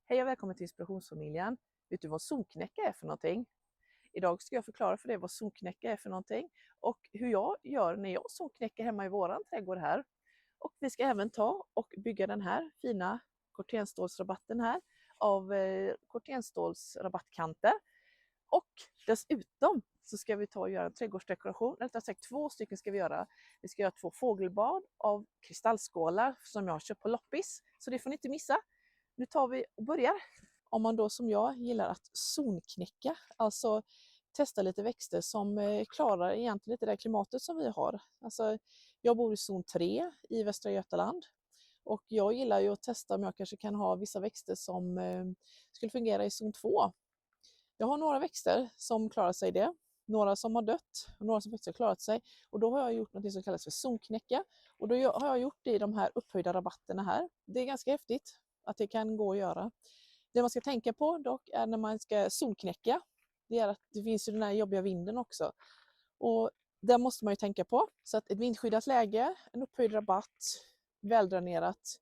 Hej och välkommen till Inspirationsfamiljen. Vet du vad zonknäcka är för någonting? Idag ska jag förklara för dig vad zonknäcka är för någonting och hur jag gör när jag zonknäcker hemma i våran trädgård här. Och vi ska även ta och bygga den här fina kortenstålsrabatten här av kortenstålsrabattkanter. Och dessutom så ska vi ta och göra en trädgårdsdekoration, rättare sagt 2 stycken ska vi göra. Vi ska göra 2 fågelbad av kristallskålar som jag har köpt på loppis, så det får ni inte missa. Nu tar vi och börjar. Om man då som jag gillar att zonknäcka, alltså testa lite växter som klarar egentligen inte det klimatet som vi har. Alltså, jag bor i zon 3 i Västra Götaland och jag gillar ju att testa om jag kanske kan ha vissa växter som skulle fungera i zon 2. Jag har några växter som klarar sig det, några som har dött och några som faktiskt har klarat sig. Och då har jag gjort något som kallas för zonknäcka. Och då har jag gjort det i de här upphöjda rabatterna här. Det är ganska häftigt att det kan gå att göra. Det man ska tänka på dock är när man ska zonknäcka, det är att det finns ju den här jobbiga vinden också. Och det måste man ju tänka på. Så att ett vindskyddat läge, en upphöjd rabatt, väldränerat,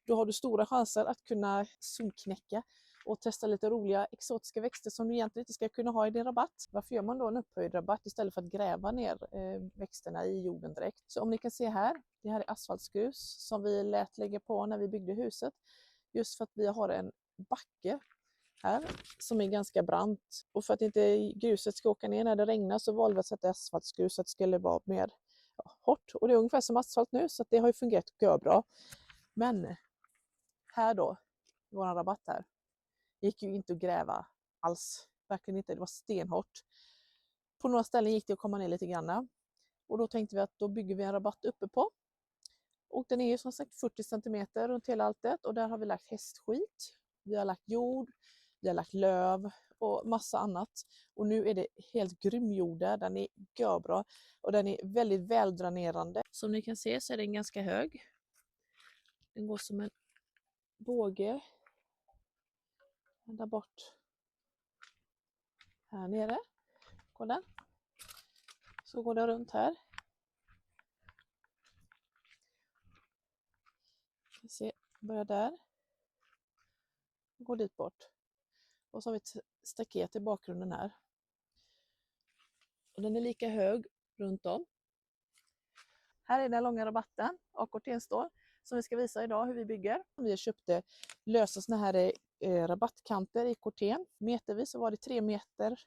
då har du stora chanser att kunna zonknäcka och testa lite roliga exotiska växter som du egentligen inte ska kunna ha i din rabatt. Varför gör man då en upphöjd rabatt istället för att gräva ner växterna i jorden direkt? Så om ni kan se här, det här är asfaltsgrus som vi lät lägga på när vi byggde huset. Just för att vi har en backe här som är ganska brant. Och för att inte gruset ska åka ner när det regnar så valde vi att sätta asfaltsgrus så att det skulle vara mer hårt. Och det är ungefär som asfalt nu så att det har ju fungerat bra. Men här då, vår rabatt här, gick ju inte att gräva alls. Verkligen inte, det var stenhårt. På några ställen gick det att komma ner lite grann. Och då tänkte vi att då bygger vi en rabatt uppe på. Och den är ju som sagt 40 cm runt hela alltet och där har vi lagt hästskit. Vi har lagt jord, vi har lagt löv och massa annat. Och nu är det helt grym jord där, den är görbra och den är väldigt väldränerande. Som ni kan se så är den ganska hög. Den går som en båge ända bort här nere. Går den. Så går det runt här. Se, börjar där. Går dit bort. Och så har vi ett staket i bakgrunden här. Och den är lika hög runt om. Här är den långa rabatten av kortenstål som vi ska visa idag hur vi bygger. Vi köpte lösa såna här rabattkanter i korten. Metervis så var det 3 meter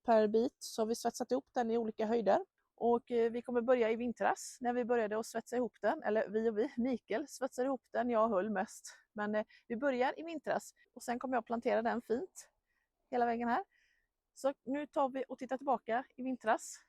per bit. Så har vi svetsat ihop den i olika höjder. Och vi kommer börja i vintras när vi började att svetsa ihop den. Eller vi, Mikael svetsade ihop den, jag höll mest. Men vi börjar i vintras och sen kommer jag plantera den fint hela vägen här. Så nu tar vi och tittar tillbaka i vintras.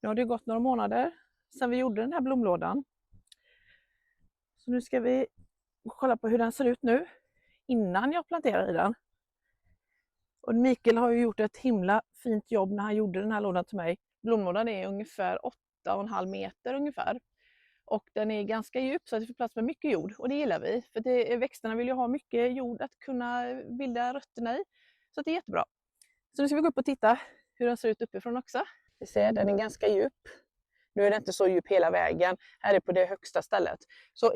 Nu har det gått några månader sedan vi gjorde den här blomlådan. Så nu ska vi kolla på hur den ser ut nu innan jag planterar i den. Och Mikael har ju gjort ett himla fint jobb när han gjorde den här lådan till mig. Blomlådan är ungefär 8,5 meter ungefär. Och den är ganska djup så att det får plats med mycket jord. Och det gillar vi. För växterna vill ju ha mycket jord att kunna bilda rötterna i. Så det är jättebra. Så nu ska vi gå upp och titta hur den ser ut uppifrån också. Vi ser, den är ganska djup. Nu är det inte så djup hela vägen. Här är på det högsta stället. Så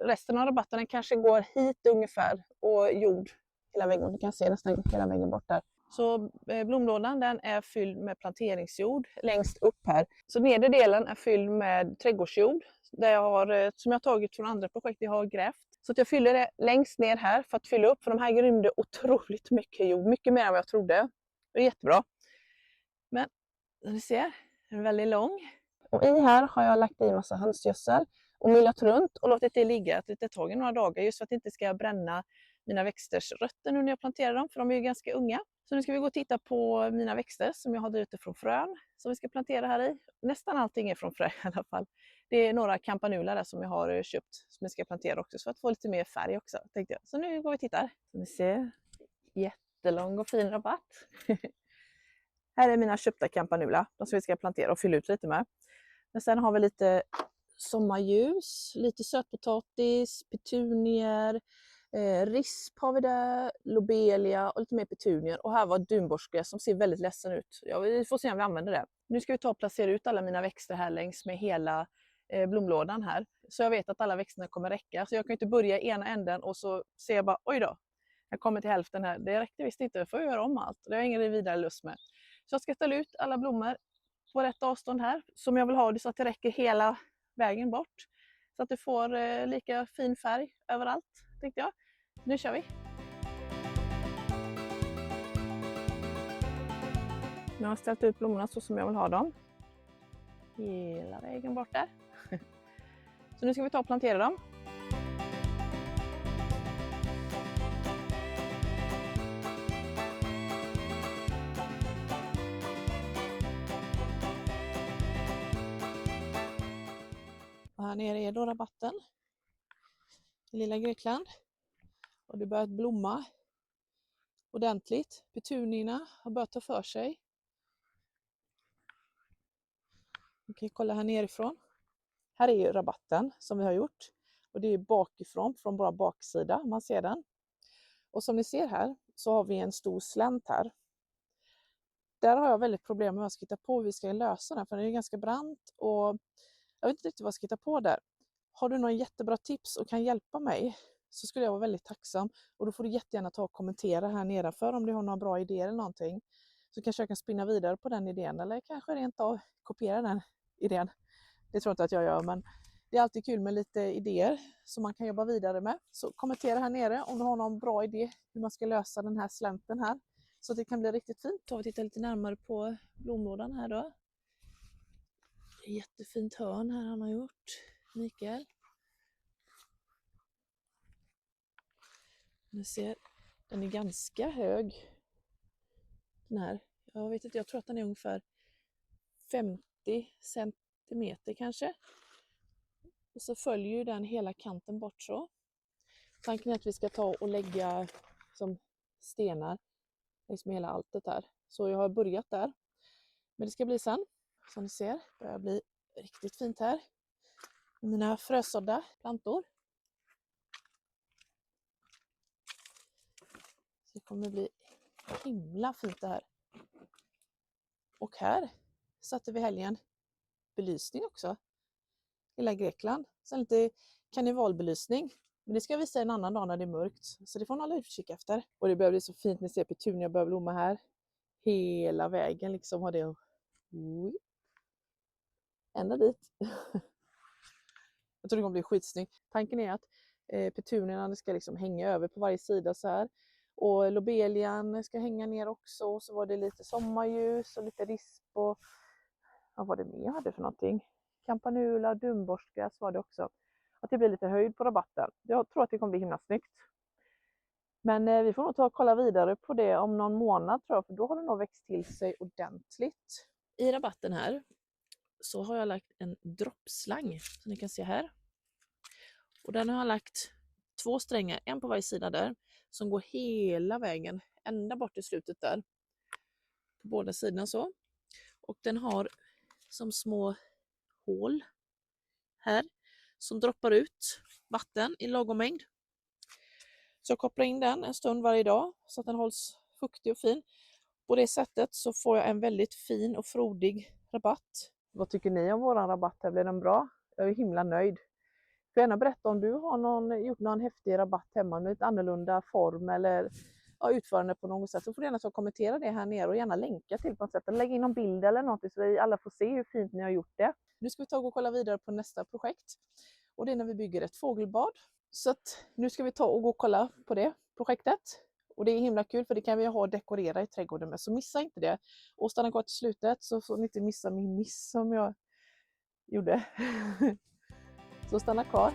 resten av rabatten kanske går hit ungefär. Och jord hela vägen. Du kan se nästan hela vägen bort där. Så blomlådan den är fylld med planteringsjord längst upp här. Så nedre delen är fylld med trädgårdsjord. Där jag har, som jag har tagit från andra projekt jag har grävt. Så att jag fyller det längst ner här för att fylla upp. För de här rymde otroligt mycket jord. Mycket mer än vad jag trodde. Det är jättebra. Men som ni ser, den är väldigt lång. Och i här har jag lagt i massa hönsgödsel och myllat runt och låtit det ligga ett litet tag i några dagar just för att det inte ska bränna mina växters rötter nu när jag planterar dem, för de är ju ganska unga. Så nu ska vi gå och titta på mina växter som jag har drivit från frön som vi ska plantera här i. Nästan allting är från frö i alla fall. Det är några campanula där som jag har köpt som jag ska plantera också för att få lite mer färg också, tänkte jag. Så nu går vi och tittar. Så ni ser, jättelång och fin rabatt. Här är mina köpta campanula, de som vi ska plantera och fylla ut lite med. Men sen har vi lite sommarljus, lite sötpotatis, petunier, risp har vi där, lobelia och lite mer petunier. Och här var dunborske som ser väldigt ledsen ut. Ja, vi får se om vi använder det. Nu ska vi ta och placera ut alla mina växter här längs med hela blomlådan här. Så jag vet att alla växterna kommer räcka. Så jag kan inte börja i ena änden och så ser jag bara, oj då, jag kommer till hälften här. Det räckte visst inte, jag får göra om allt. Det har jag ingen vidare lust med. Så jag ska ställa ut alla blommor på rätt avstånd här som jag vill ha det så att det räcker hela vägen bort. Så att du får lika fin färg överallt, tänkte jag. Nu kör vi! Nu har jag ställt ut blommorna så som jag vill ha dem. Hela vägen bort där. Så nu ska vi ta och plantera dem. Och här nere är då rabatten i lilla Grekland. Och det har börjat blomma ordentligt. Petunierna har börjat ta för sig. Vi kan kolla här nerifrån. Här är ju rabatten som vi har gjort. Och det är bakifrån, från bara baksida, man ser den. Och som ni ser här så har vi en stor slänt här. Där har jag väldigt problem med att hitta på hur vi ska lösa den, för den är ganska brant och jag vet inte riktigt vad jag ska hitta på där. Har du någon jättebra tips och kan hjälpa mig så skulle jag vara väldigt tacksam. Och då får du jättegärna ta och kommentera här nedanför om du har några bra idéer eller någonting. Så kanske jag kan spinna vidare på den idén eller kanske rent av kopiera den idén. Det tror jag inte att jag gör, men det är alltid kul med lite idéer som man kan jobba vidare med. Så kommentera här nere om du har någon bra idé hur man ska lösa den här slänten här. Så att det kan bli riktigt fint. Tar vi titta lite närmare på blomlådan här då. Jättefint hörn här han har gjort, Mikael. Ni ser, den är ganska hög. Den här. Jag vet inte, jag tror att den är ungefär 50 centimeter kanske. Och så följer ju den hela kanten bort så. Tanken är att vi ska ta och lägga som stenar liksom hela alltet där. Så jag har börjat där. Men det ska bli sen. Som ni ser, det börjar bli riktigt fint här. Mina frösådda plantor. Så det kommer bli himla fint det här. Och här satte vi helgen belysning också. Hela Grekland. Sen lite karnevalbelysning. Men det ska jag visa en annan dag när det är mörkt. Så det får man hålla utkik efter. Och det börjar bli så fint. Ni ser petunia börjar blomma här. Hela vägen liksom har det. Ända dit. Jag tror det kommer bli skitsnyggt. Tanken är att petunierna ska liksom hänga över på varje sida så här. Och lobelian ska hänga ner också. Och så var det lite sommarljus och lite risp och vad var det mer jag hade för någonting? Campanula, dunborstgräs var det också. Att det blir lite höjd på rabatten. Jag tror att det kommer bli himla snyggt. Men vi får nog ta och kolla vidare på det om någon månad tror jag. För då har det nog växt till sig ordentligt. I rabatten här så har jag lagt en droppslang som ni kan se här. Och den har jag lagt 2 strängar, en på varje sida där. Som går hela vägen ända bort till slutet där. På båda sidorna så. Och den har som små hål här som droppar ut vatten i lagom mängd. Så jag kopplar in den en stund varje dag så att den hålls fuktig och fin. På det sättet så får jag en väldigt fin och frodig rabatt. Vad tycker ni om våran rabatt här? Blir den bra? Jag är himla nöjd. Får gärna berätta om du har gjort någon häftig rabatt hemma med ett annorlunda form eller utförande på något sätt. Så får du gärna så kommentera det här nere och gärna länka till på något sätt. Eller lägga in någon bild eller något så vi alla får se hur fint ni har gjort det. Nu ska vi ta och kolla vidare på nästa projekt. Och det är när vi bygger ett fågelbad. Så att nu ska vi ta och gå och kolla på det projektet. Och det är himla kul för det kan vi ha och dekorera i trädgården med. Så missa inte det. Och stanna kvar till slutet så får ni inte missa min miss som jag gjorde. Så stanna kvar.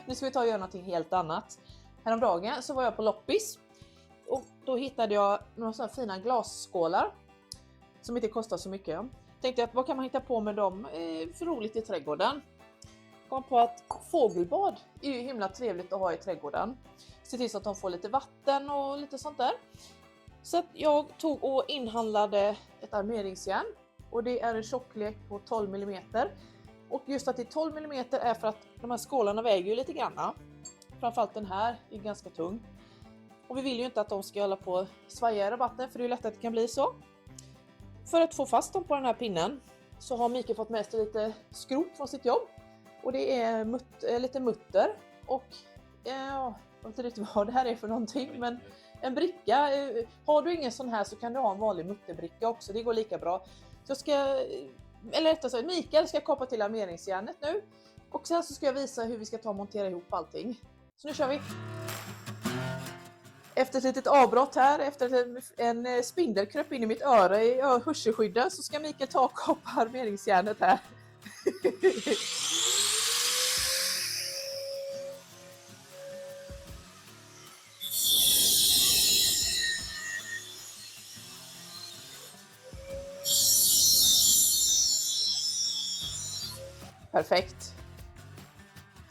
Nu ska vi ta och göra något helt annat. Häromdagen så var jag på loppis. Och då hittade jag några sådana fina glasskålar. Som inte kostar så mycket. Tänkte att vad kan man hitta på med dem för roligt i trädgården. Kom på att fågelbad är ju himla trevligt att ha i trädgården. se till så att de får lite vatten och lite sånt där. Så att jag tog och inhandlade ett armeringsjärn och det är en tjocklek på 12 mm. Och just att det är 12 mm är för att de här skålarna väger ju lite granna. Framförallt den här är ganska tung. Och vi vill ju inte att de ska hålla på och svaja i rabatten, för det är ju lätt att det kan bli så. För att få fast dem på den här pinnen så har Mikael fått med sig lite skrot från sitt jobb. Och det är lite mutter och jag vet inte riktigt vad det här är för någonting, men en bricka. Har du ingen sån här så kan du ha en vanlig mutterbricka också, det går lika bra. Så Mikael ska kapa till armeringsjärnet nu och sen så ska jag visa hur vi ska ta och montera ihop allting. Så nu kör vi! Efter ett litet avbrott här, efter en spindel kröp in i mitt öra i hörselskyddet, så ska Mikael ta och kapa armeringsjärnet här. Perfekt.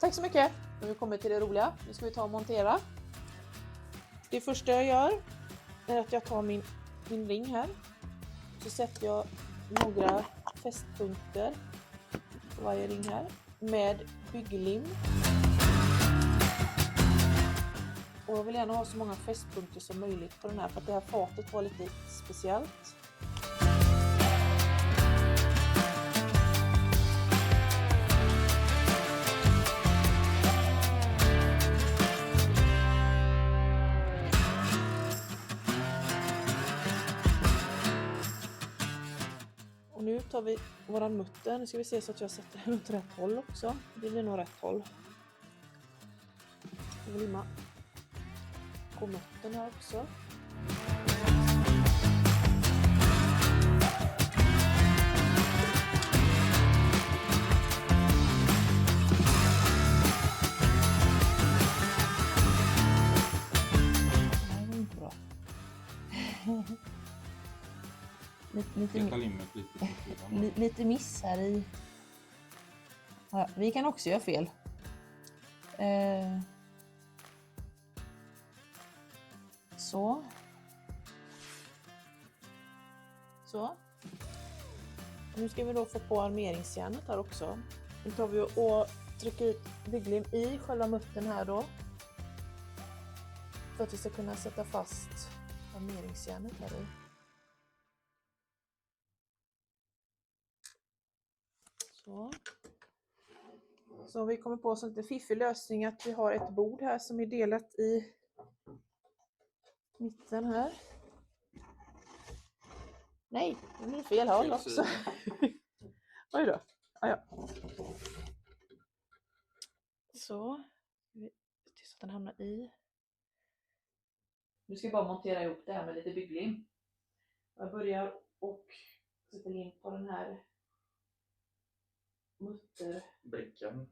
Tack så mycket. Nu har vi kommit till det roliga. Nu ska vi ta och montera. Det första jag gör är att jag tar min ring här. Så sätter jag några fästpunkter på varje ring här med bygglim. Och jag vill gärna ha så många fästpunkter som möjligt på den här, för att det här fatet var lite speciellt. Och nu tar vi våran mutter. Nu ska vi se så att jag sätter den åt rätt håll också. Det blir nog rätt håll. Jag vill limma på muttern här också. Det var inte bra. Lite miss här i. Ja, vi kan också göra fel. Så. Nu ska vi då få på armeringsjärnet här också. Nu tar vi och trycker ut bygglim i själva muttern här då. För att vi ska kunna sätta fast armeringsjärnet här i. Så har vi kommit på en lite fiffig lösning att vi har ett bord här som är delat i mitten här. Nej, det är fel håll också. Oj då. Ja. Så att den hamnar i. Nu ska jag bara montera ihop det här med lite bygglim. Jag börjar och sätter in på den här mutterbrickan.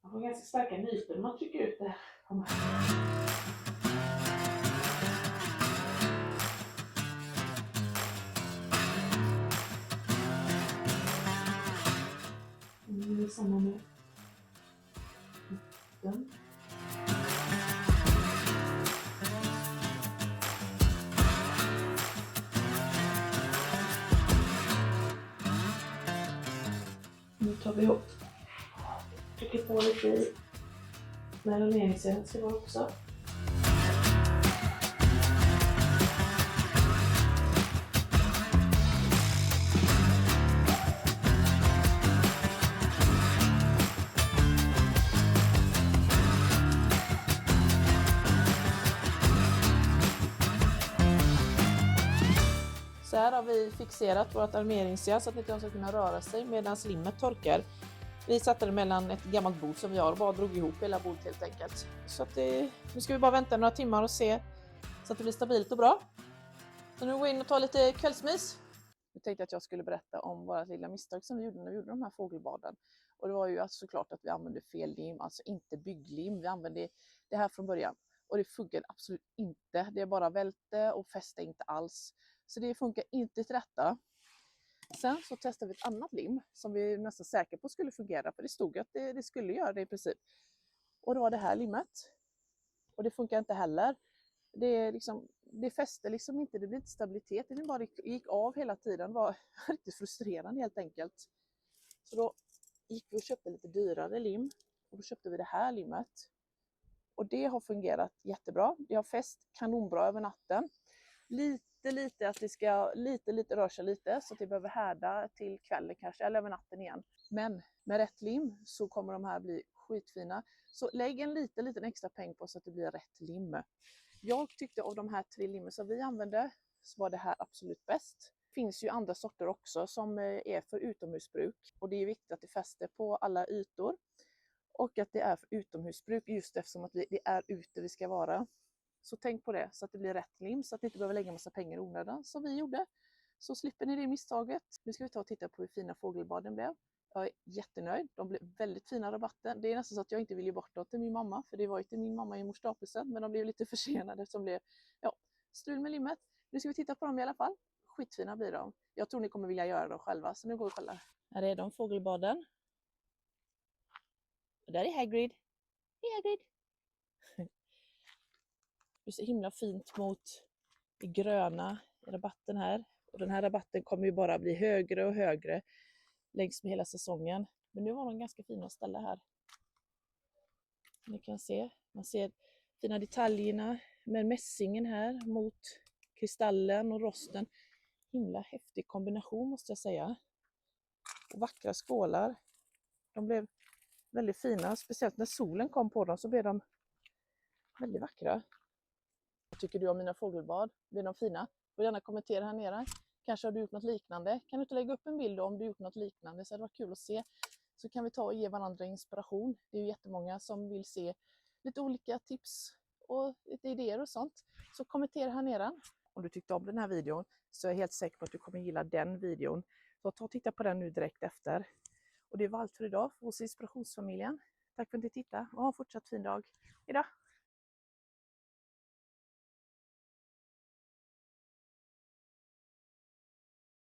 Man får ganska starka nypor när man trycker ut det här. Nu är samma med muttern. Nu tar vi ihop. Trycker på lite i. När armeringsjärnet ska vara också. Så här har vi fixerat vårt armeringsjärn så att inte de ska kunna röra sig medan limmet torkar. Vi satte det mellan ett gammalt bord som vi har och bara drog ihop hela bordet helt enkelt. Så att nu ska vi bara vänta några timmar och se så att det blir stabilt och bra. Så nu går vi in och tar lite kvällsmys. Jag tänkte att jag skulle berätta om våra lilla misstag som vi gjorde när vi gjorde de här fågelbaden. Och det var ju alltså såklart att vi använde fel lim, alltså inte bygglim. Vi använde det här från början. Och det funkar absolut inte. Det är bara välte och fäste inte alls. Så det funkar inte till detta. Sen så testade vi ett annat lim som vi är nästan säkra på skulle fungera. För det stod att det skulle göra det i princip. Och det var det här limmet. Och det funkar inte heller. Det fäster liksom inte, det blir inte stabilitet. Det bara gick av hela tiden. Det var riktigt frustrerande helt enkelt. Så då gick vi och köpte lite dyrare lim. Och då köpte vi det här limmet. Och det har fungerat jättebra. Det har fäst kanonbra över natten. Lite att det ska lite röra sig lite så att det behöver härda till kvällen kanske eller över natten igen. Men med rätt lim så kommer de här bli skitfina. Så lägg en liten extra peng på så att det blir rätt lim. Jag tyckte av de här 3 limmen som vi använde så var det här absolut bäst. Det finns ju andra sorter också som är för utomhusbruk och det är viktigt att det fäster på alla ytor. Och att det är för utomhusbruk just eftersom att det är ute vi ska vara. Så tänk på det så att det blir rätt lim så att ni inte behöver lägga massa pengar i onödan som vi gjorde. Så slipper ni det misstaget. Nu ska vi ta och titta på hur fina fågelbaden blev. Jag är jättenöjd. De blev väldigt fina rabatter. Det är nästan så att jag inte vill ge bort dem till min mamma. För det var ju till min mamma i mors dagpresent. Men de blev lite försenade som blev strul med limmet. Nu ska vi titta på dem i alla fall. Skitfina blir de. Jag tror ni kommer vilja göra dem själva. Så nu går vi och kollar. Här är de fågelbaden. Och där är Hagrid. Hej Hagrid! Det är så himla fint mot det gröna i rabatten här. Och den här rabatten kommer ju bara bli högre och högre längs med hela säsongen. Men nu var de ganska fina att ställa här. Ni kan se, man ser fina detaljerna med mässingen här mot kristallen och rosten. Himla häftig kombination måste jag säga. Och vackra skålar. De blev väldigt fina, speciellt när solen kom på dem så blev de väldigt vackra. Vad tycker du om mina fågelbad? Blir de fina? Får gärna kommentera här nere. Kanske har du gjort något liknande. Kan du inte lägga upp en bild om du gjort något liknande så det var kul att se. Så kan vi ta och ge varandra inspiration. Det är ju jättemånga som vill se lite olika tips och lite idéer och sånt. Så kommentera här nere. Om du tyckte om den här videon så är jag helt säker på att du kommer gilla den videon. Så ta och titta på den nu direkt efter. Och det var allt för idag för oss i Inspirationsfamiljen. Tack för att ni tittade och ha en fortsatt fin dag. Hejdå!